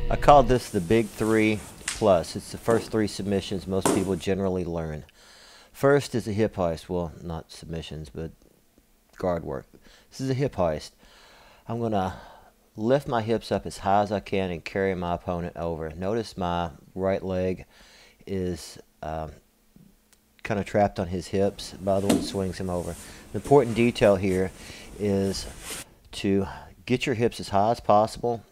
I call this the Big 3 Plus. It's the first 3 submissions most people generally learn. First is a hip heist. Well, not submissions, but guard work. This is a hip heist. I'm going to lift my hips up as high as I can and carry my opponent over. Notice my right leg is kind of trapped on his hips. The other one swings him over. The important detail here is to get your hips as high as possible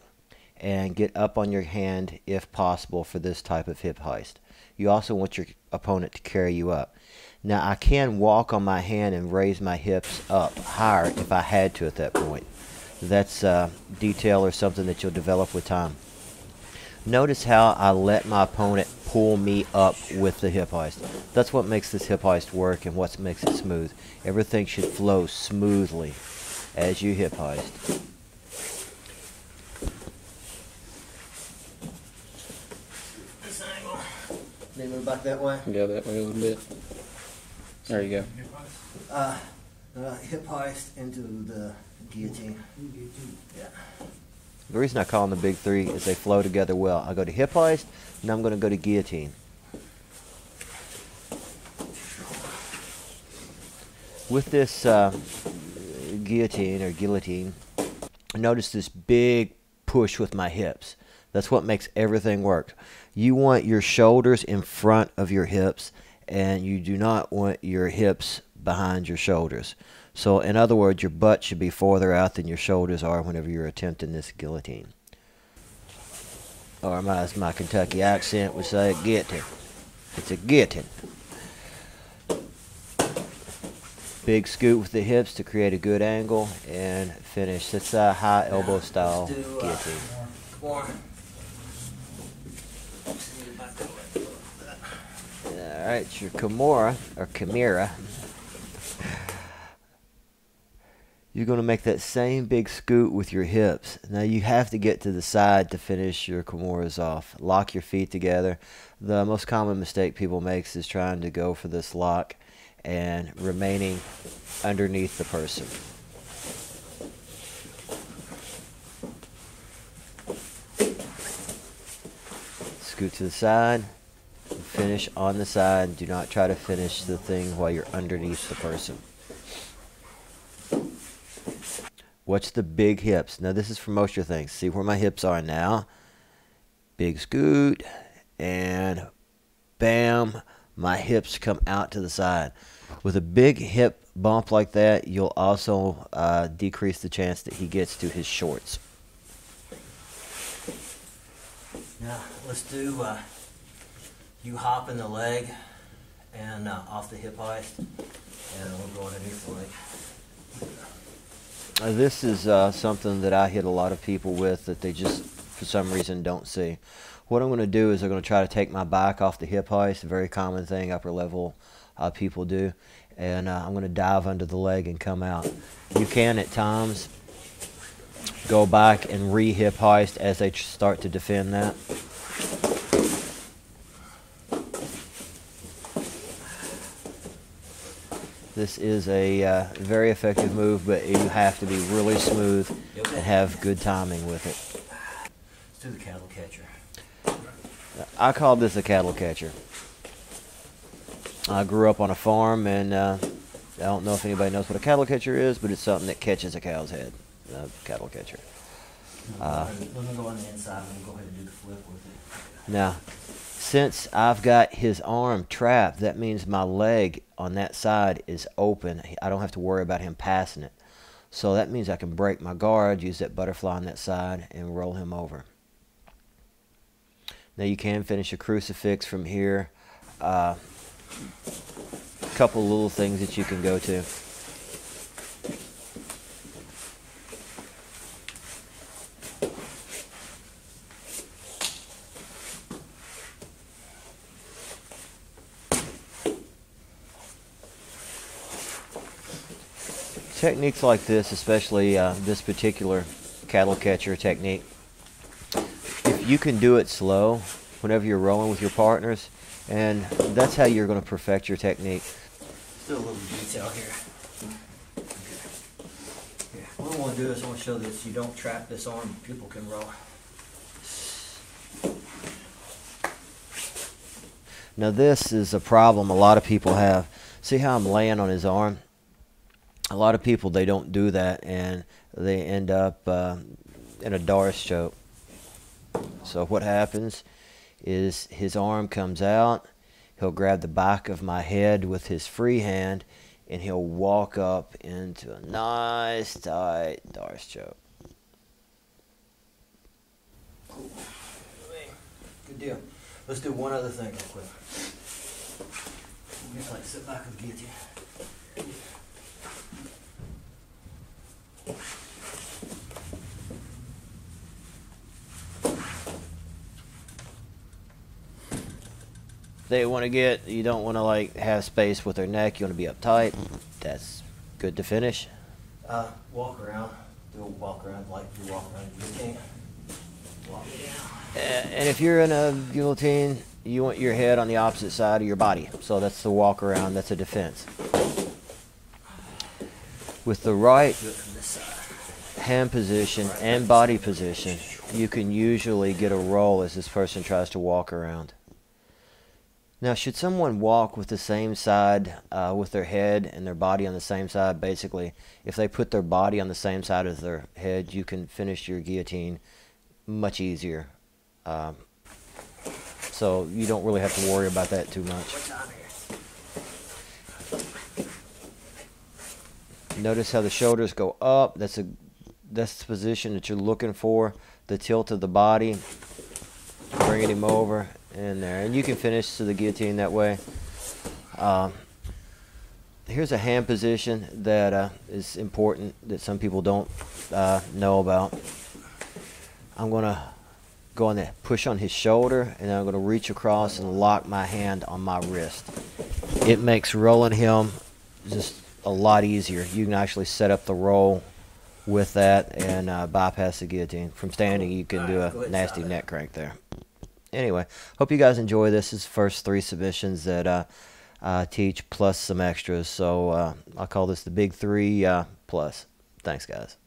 and get up on your hand if possible for this type of hip heist. You also want your opponent to carry you up. Now I can walk on my hand and raise my hips up higher if I had to at that point. That's a detail or something that you'll develop with time. Notice how I let my opponent pull me up with the hip heist. That's what makes this hip heist work and what makes it smooth. Everything should flow smoothly as you hip heist. This angle. They move back that way? Yeah, that way a little bit. There you go. Hip heist into the guillotine. Yeah. The reason I call them the Big 3 is they flow together well. I go to hip heist, and I'm going to go to guillotine. With this guillotine, notice this big push with my hips. That's what makes everything work. You want your shoulders in front of your hips, and you do not want your hips behind your shoulders. So in other words, your butt should be farther out than your shoulders are whenever you're attempting this guillotine. Or as my Kentucky accent would say, guillotine. It's a guillotine. Big scoot with the hips to create a good angle and finish. It's a high elbow style guillotine. Alright, your Kimura, or Kimura. You're going to make that same big scoot with your hips. Now you have to get to the side to finish your Kimuras off. Lock your feet together. The most common mistake people make is trying to go for this lock and remaining underneath the person. Scoot to the side. Finish on the side. Do not try to finish the thing while you're underneath the person. Watch the big hips. Now this is for most of your things. See where my hips are now. Big scoot. And bam. My hips come out to the side. With a big hip bump like that, you'll also decrease the chance that he gets to his shorts. Now let's do you hop in the leg and off the hip heist. And we'll go underneath the leg. This is something that I hit a lot of people with that they just, for some reason, don't see. What I'm going to do is I'm going to try to take my back off the hip heist, a very common thing upper level people do. And I'm going to dive under the leg and come out. You can, at times, go back and re-hip heist as they start to defend that. This is a very effective move, but you have to be really smooth and have good timing with it. Let's do the cattle catcher. I call this a cattle catcher. I grew up on a farm, and I don't know if anybody knows what a cattle catcher is, but it's something that catches a cow's head. Cattle catcher. Let me go on the inside and go ahead and do the flip with it. Now, since I've got his arm trapped, that means my leg on that side is open. I don't have to worry about him passing it. So that means I can break my guard, use that butterfly on that side, and roll him over. Now you can finish a crucifix from here. A couple little things that you can go to. Techniques like this, especially this particular cattle catcher technique, if you can do it slow whenever you're rolling with your partners, and that's how you're going to perfect your technique. Let's do a little detail here. What I want to do is I want to show that you don't trap this arm, people can roll. Now this is a problem a lot of people have. See how I'm laying on his arm? A lot of people, they don't do that, and they end up in a Doris choke. So what happens is his arm comes out, he'll grab the back of my head with his free hand, and he'll walk up into a nice tight Doris choke. Cool. Good deal. Let's do one other thing real quick. Just like sit back with guillotine. They want to get, you don't want to like have space with their neck, you want to be uptight. That's good to finish. Walk around, do a walk around like you walk around guillotine. Walk it down. And if you're in a guillotine, you want your head on the opposite side of your body. So that's the walk around, that's a defense. With the right hand position and body position, you can usually get a roll as this person tries to walk around. Now, should someone walk with the same side, with their head and their body on the same side, basically, if they put their body on the same side as their head, you can finish your guillotine much easier. So you don't really have to worry about that too much. Notice how the shoulders go up. That's the position that you're looking for. The tilt of the body, bringing him over in there, and you can finish to the guillotine that way. Here's a hand position that is important that some people don't know about. I'm gonna go on that, push on his shoulder, and then I'm gonna reach across and lock my hand on my wrist. It makes rolling him just a lot easier. You can actually set up the roll with that and bypass the guillotine. From standing, you can do a nasty neck crank there. Anyway, hope you guys enjoy this. This is the first 3 submissions that I teach, plus some extras. So I call this the Big 3 plus. Thanks, guys.